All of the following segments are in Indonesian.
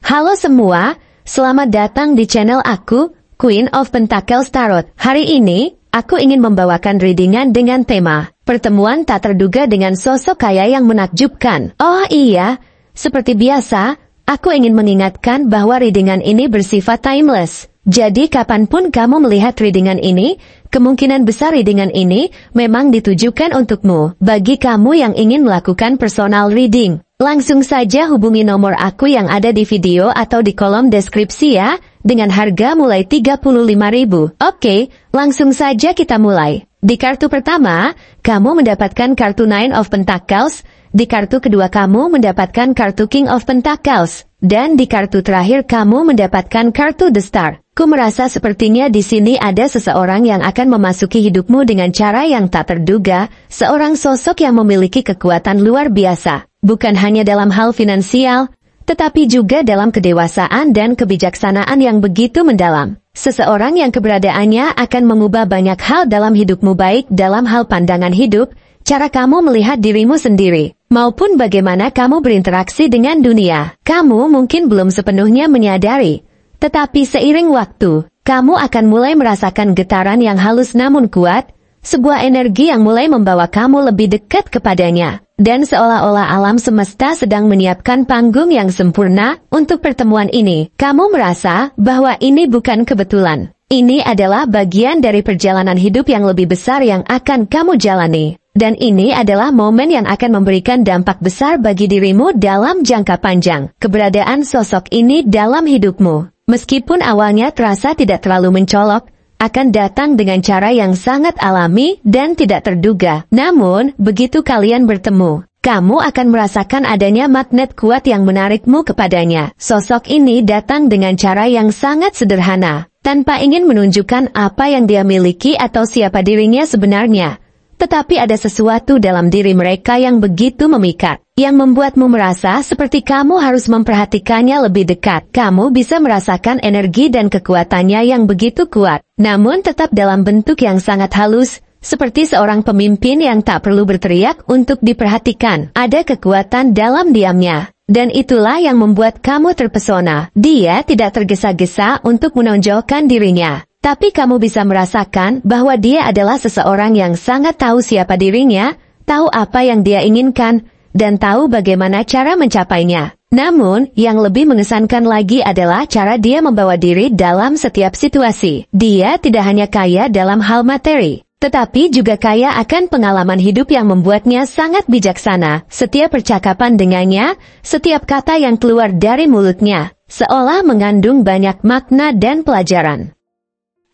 Halo semua, selamat datang di channel aku, Queen of Pentacles Tarot. Hari ini, aku ingin membawakan readingan dengan tema pertemuan tak terduga dengan sosok kaya yang menakjubkan. Oh iya, seperti biasa, aku ingin mengingatkan bahwa readingan ini bersifat timeless. Jadi kapanpun kamu melihat readingan ini, kemungkinan besar readingan ini memang ditujukan untukmu. Bagi kamu yang ingin melakukan personal reading, langsung saja hubungi nomor aku yang ada di video atau di kolom deskripsi ya, dengan harga mulai 35.000. Oke, langsung saja kita mulai. Di kartu pertama, kamu mendapatkan kartu Nine of Pentacles, di kartu kedua kamu mendapatkan kartu King of Pentacles, dan di kartu terakhir kamu mendapatkan kartu The Star. Ku merasa sepertinya di sini ada seseorang yang akan memasuki hidupmu dengan cara yang tak terduga, seorang sosok yang memiliki kekuatan luar biasa. Bukan hanya dalam hal finansial, tetapi juga dalam kedewasaan dan kebijaksanaan yang begitu mendalam. Seseorang yang keberadaannya akan mengubah banyak hal dalam hidupmu, baik dalam hal pandangan hidup, cara kamu melihat dirimu sendiri, maupun bagaimana kamu berinteraksi dengan dunia. Kamu mungkin belum sepenuhnya menyadari, tetapi seiring waktu, kamu akan mulai merasakan getaran yang halus namun kuat, sebuah energi yang mulai membawa kamu lebih dekat kepadanya. Dan seolah-olah alam semesta sedang menyiapkan panggung yang sempurna untuk pertemuan ini. Kamu merasa bahwa ini bukan kebetulan. Ini adalah bagian dari perjalanan hidup yang lebih besar yang akan kamu jalani. Dan ini adalah momen yang akan memberikan dampak besar bagi dirimu dalam jangka panjang. Keberadaan sosok ini dalam hidupmu, meskipun awalnya terasa tidak terlalu mencolok, akan datang dengan cara yang sangat alami dan tidak terduga. Namun, begitu kalian bertemu, kamu akan merasakan adanya magnet kuat yang menarikmu kepadanya. Sosok ini datang dengan cara yang sangat sederhana, tanpa ingin menunjukkan apa yang dia miliki atau siapa dirinya sebenarnya. Tetapi ada sesuatu dalam diri mereka yang begitu memikat, yang membuatmu merasa seperti kamu harus memperhatikannya lebih dekat. Kamu bisa merasakan energi dan kekuatannya yang begitu kuat, namun tetap dalam bentuk yang sangat halus, seperti seorang pemimpin yang tak perlu berteriak untuk diperhatikan. Ada kekuatan dalam diamnya, dan itulah yang membuat kamu terpesona. Dia tidak tergesa-gesa untuk menonjolkan dirinya, tapi kamu bisa merasakan bahwa dia adalah seseorang yang sangat tahu siapa dirinya, tahu apa yang dia inginkan, dan tahu bagaimana cara mencapainya. Namun, yang lebih mengesankan lagi adalah cara dia membawa diri dalam setiap situasi. Dia tidak hanya kaya dalam hal materi, tetapi juga kaya akan pengalaman hidup yang membuatnya sangat bijaksana. Setiap percakapan dengannya, setiap kata yang keluar dari mulutnya, seolah mengandung banyak makna dan pelajaran.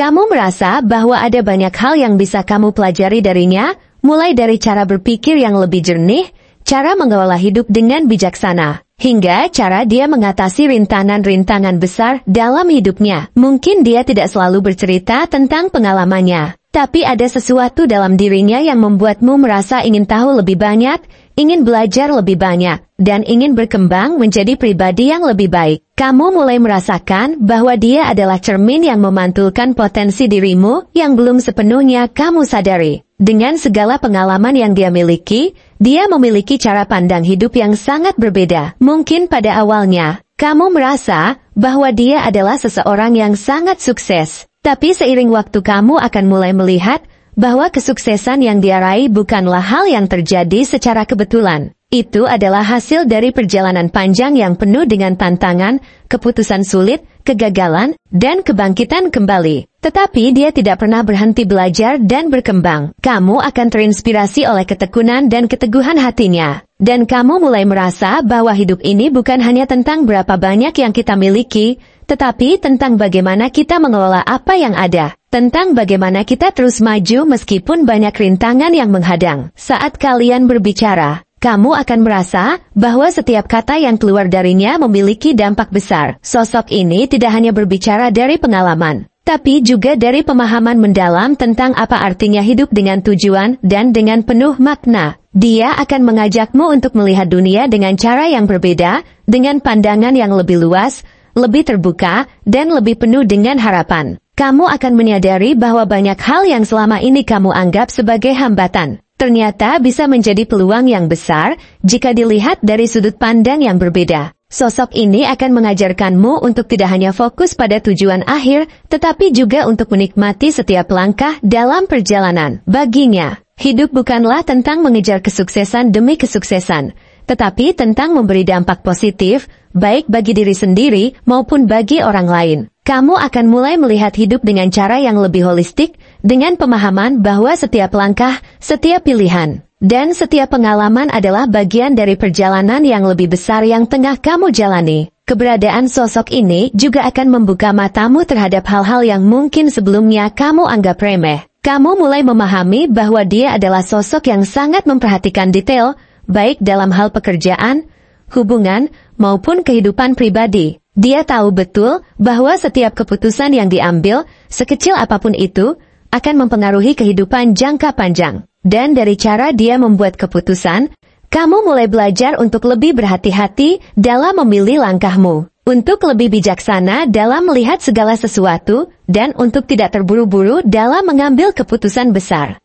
Kamu merasa bahwa ada banyak hal yang bisa kamu pelajari darinya, mulai dari cara berpikir yang lebih jernih, cara mengelola hidup dengan bijaksana, hingga cara dia mengatasi rintangan-rintangan besar dalam hidupnya. Mungkin dia tidak selalu bercerita tentang pengalamannya, tapi ada sesuatu dalam dirinya yang membuatmu merasa ingin tahu lebih banyak, ingin belajar lebih banyak, dan ingin berkembang menjadi pribadi yang lebih baik. Kamu mulai merasakan bahwa dia adalah cermin yang memantulkan potensi dirimu yang belum sepenuhnya kamu sadari. Dengan segala pengalaman yang dia miliki, dia memiliki cara pandang hidup yang sangat berbeda. Mungkin pada awalnya, kamu merasa bahwa dia adalah seseorang yang sangat sukses. Tapi seiring waktu kamu akan mulai melihat bahwa kesuksesan yang dia raih bukanlah hal yang terjadi secara kebetulan. Itu adalah hasil dari perjalanan panjang yang penuh dengan tantangan, keputusan sulit, kegagalan, dan kebangkitan kembali. Tetapi dia tidak pernah berhenti belajar dan berkembang. Kamu akan terinspirasi oleh ketekunan dan keteguhan hatinya. Dan kamu mulai merasa bahwa hidup ini bukan hanya tentang berapa banyak yang kita miliki, tetapi tentang bagaimana kita mengelola apa yang ada. Tentang bagaimana kita terus maju meskipun banyak rintangan yang menghadang. Saat kalian berbicara, kamu akan merasa bahwa setiap kata yang keluar darinya memiliki dampak besar. Sosok ini tidak hanya berbicara dari pengalaman, tapi juga dari pemahaman mendalam tentang apa artinya hidup dengan tujuan dan dengan penuh makna. Dia akan mengajakmu untuk melihat dunia dengan cara yang berbeda, dengan pandangan yang lebih luas, lebih terbuka, dan lebih penuh dengan harapan. Kamu akan menyadari bahwa banyak hal yang selama ini kamu anggap sebagai hambatan, ternyata bisa menjadi peluang yang besar jika dilihat dari sudut pandang yang berbeda. Sosok ini akan mengajarkanmu untuk tidak hanya fokus pada tujuan akhir, tetapi juga untuk menikmati setiap langkah dalam perjalanan. Baginya, hidup bukanlah tentang mengejar kesuksesan demi kesuksesan, tetapi tentang memberi dampak positif, baik bagi diri sendiri maupun bagi orang lain. Kamu akan mulai melihat hidup dengan cara yang lebih holistik, dengan pemahaman bahwa setiap langkah, setiap pilihan, dan setiap pengalaman adalah bagian dari perjalanan yang lebih besar yang tengah kamu jalani. Keberadaan sosok ini juga akan membuka matamu terhadap hal-hal yang mungkin sebelumnya kamu anggap remeh. Kamu mulai memahami bahwa dia adalah sosok yang sangat memperhatikan detail, baik dalam hal pekerjaan, hubungan, maupun kehidupan pribadi. Dia tahu betul bahwa setiap keputusan yang diambil, sekecil apapun itu, akan mempengaruhi kehidupan jangka panjang. Dan dari cara dia membuat keputusan, kamu mulai belajar untuk lebih berhati-hati dalam memilih langkahmu, untuk lebih bijaksana dalam melihat segala sesuatu, dan untuk tidak terburu-buru dalam mengambil keputusan besar.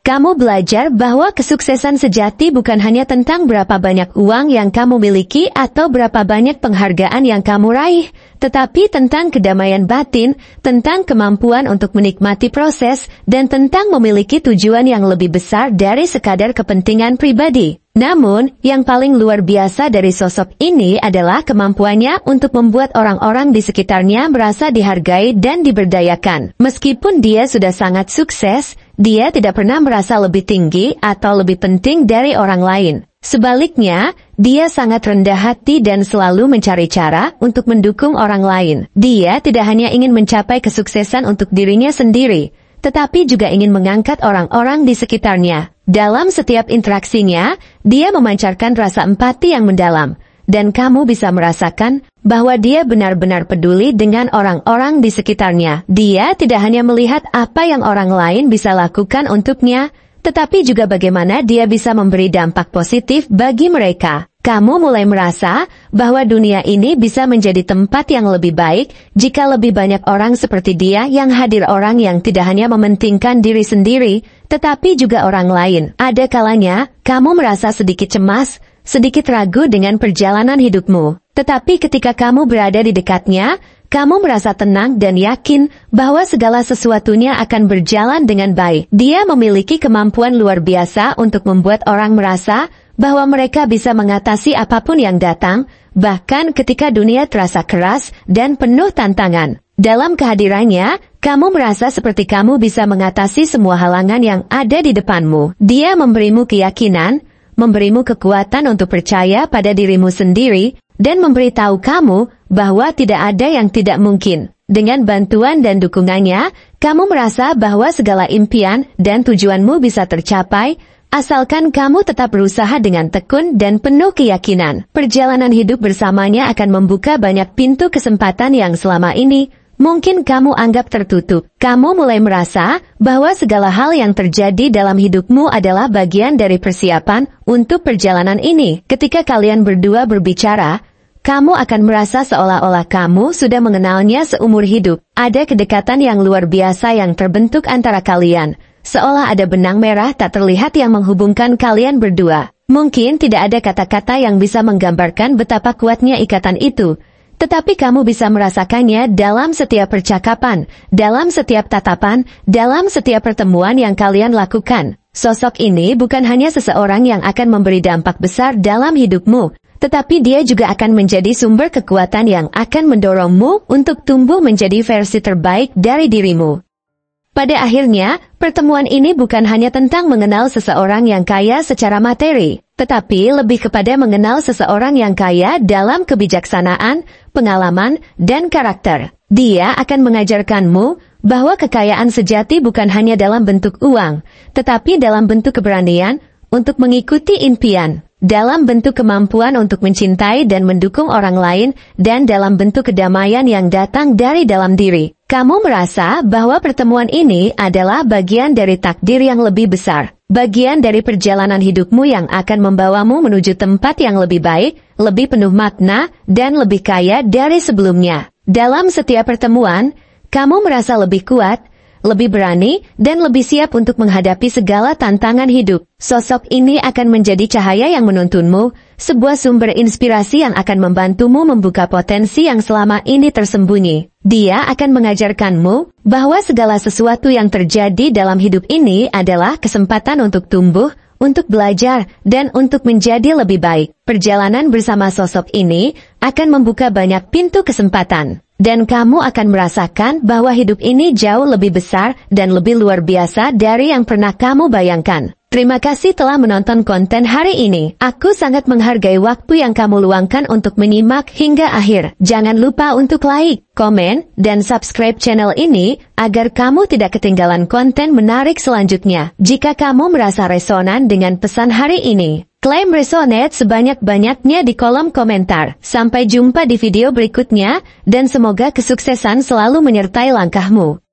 Kamu belajar bahwa kesuksesan sejati bukan hanya tentang berapa banyak uang yang kamu miliki atau berapa banyak penghargaan yang kamu raih, tetapi tentang kedamaian batin, tentang kemampuan untuk menikmati proses, dan tentang memiliki tujuan yang lebih besar dari sekadar kepentingan pribadi. Namun, yang paling luar biasa dari sosok ini adalah kemampuannya untuk membuat orang-orang di sekitarnya merasa dihargai dan diberdayakan. Meskipun dia sudah sangat sukses, dia tidak pernah merasa lebih tinggi atau lebih penting dari orang lain. Sebaliknya, dia sangat rendah hati dan selalu mencari cara untuk mendukung orang lain. Dia tidak hanya ingin mencapai kesuksesan untuk dirinya sendiri, tetapi juga ingin mengangkat orang-orang di sekitarnya. Dalam setiap interaksinya, dia memancarkan rasa empati yang mendalam, dan kamu bisa merasakan bahwa dia benar-benar peduli dengan orang-orang di sekitarnya. Dia tidak hanya melihat apa yang orang lain bisa lakukan untuknya, tetapi juga bagaimana dia bisa memberi dampak positif bagi mereka. Kamu mulai merasa bahwa dunia ini bisa menjadi tempat yang lebih baik jika lebih banyak orang seperti dia yang hadir, orang yang tidak hanya mementingkan diri sendiri, tetapi juga orang lain. Ada kalanya, kamu merasa sedikit cemas, sedikit ragu dengan perjalanan hidupmu. Tetapi ketika kamu berada di dekatnya, kamu merasa tenang dan yakin bahwa segala sesuatunya akan berjalan dengan baik. Dia memiliki kemampuan luar biasa untuk membuat orang merasa bahwa mereka bisa mengatasi apapun yang datang, bahkan ketika dunia terasa keras dan penuh tantangan. Dalam kehadirannya, kamu merasa seperti kamu bisa mengatasi semua halangan yang ada di depanmu. Dia memberimu keyakinan, memberimu kekuatan untuk percaya pada dirimu sendiri, dan memberitahu kamu bahwa tidak ada yang tidak mungkin. Dengan bantuan dan dukungannya, kamu merasa bahwa segala impian dan tujuanmu bisa tercapai, asalkan kamu tetap berusaha dengan tekun dan penuh keyakinan. Perjalanan hidup bersamanya akan membuka banyak pintu kesempatan yang selama ini mungkin kamu anggap tertutup. Kamu mulai merasa bahwa segala hal yang terjadi dalam hidupmu adalah bagian dari persiapan untuk perjalanan ini. Ketika kalian berdua berbicara, kamu akan merasa seolah-olah kamu sudah mengenalnya seumur hidup. Ada kedekatan yang luar biasa yang terbentuk antara kalian, seolah ada benang merah tak terlihat yang menghubungkan kalian berdua. Mungkin tidak ada kata-kata yang bisa menggambarkan betapa kuatnya ikatan itu, tetapi kamu bisa merasakannya dalam setiap percakapan, dalam setiap tatapan, dalam setiap pertemuan yang kalian lakukan. Sosok ini bukan hanya seseorang yang akan memberi dampak besar dalam hidupmu, tetapi dia juga akan menjadi sumber kekuatan yang akan mendorongmu untuk tumbuh menjadi versi terbaik dari dirimu. Pada akhirnya, pertemuan ini bukan hanya tentang mengenal seseorang yang kaya secara materi, tetapi lebih kepada mengenal seseorang yang kaya dalam kebijaksanaan, pengalaman, dan karakter. Dia akan mengajarkanmu bahwa kekayaan sejati bukan hanya dalam bentuk uang, tetapi dalam bentuk keberanian untuk mengikuti impian, dalam bentuk kemampuan untuk mencintai dan mendukung orang lain, dan dalam bentuk kedamaian yang datang dari dalam diri. Kamu merasa bahwa pertemuan ini adalah bagian dari takdir yang lebih besar, bagian dari perjalanan hidupmu yang akan membawamu menuju tempat yang lebih baik, lebih penuh makna, dan lebih kaya dari sebelumnya. Dalam setiap pertemuan, kamu merasa lebih kuat, lebih berani, dan lebih siap untuk menghadapi segala tantangan hidup. Sosok ini akan menjadi cahaya yang menuntunmu, sebuah sumber inspirasi yang akan membantumu membuka potensi yang selama ini tersembunyi. Dia akan mengajarkanmu bahwa segala sesuatu yang terjadi dalam hidup ini adalah kesempatan untuk tumbuh, untuk belajar, dan untuk menjadi lebih baik. Perjalanan bersama sosok ini akan membuka banyak pintu kesempatan. Dan kamu akan merasakan bahwa hidup ini jauh lebih besar dan lebih luar biasa dari yang pernah kamu bayangkan. Terima kasih telah menonton konten hari ini. Aku sangat menghargai waktu yang kamu luangkan untuk menyimak hingga akhir. Jangan lupa untuk like, komen, dan subscribe channel ini agar kamu tidak ketinggalan konten menarik selanjutnya. Jika kamu merasa resonan dengan pesan hari ini, klaim resonate sebanyak-banyaknya di kolom komentar. Sampai jumpa di video berikutnya, dan semoga kesuksesan selalu menyertai langkahmu.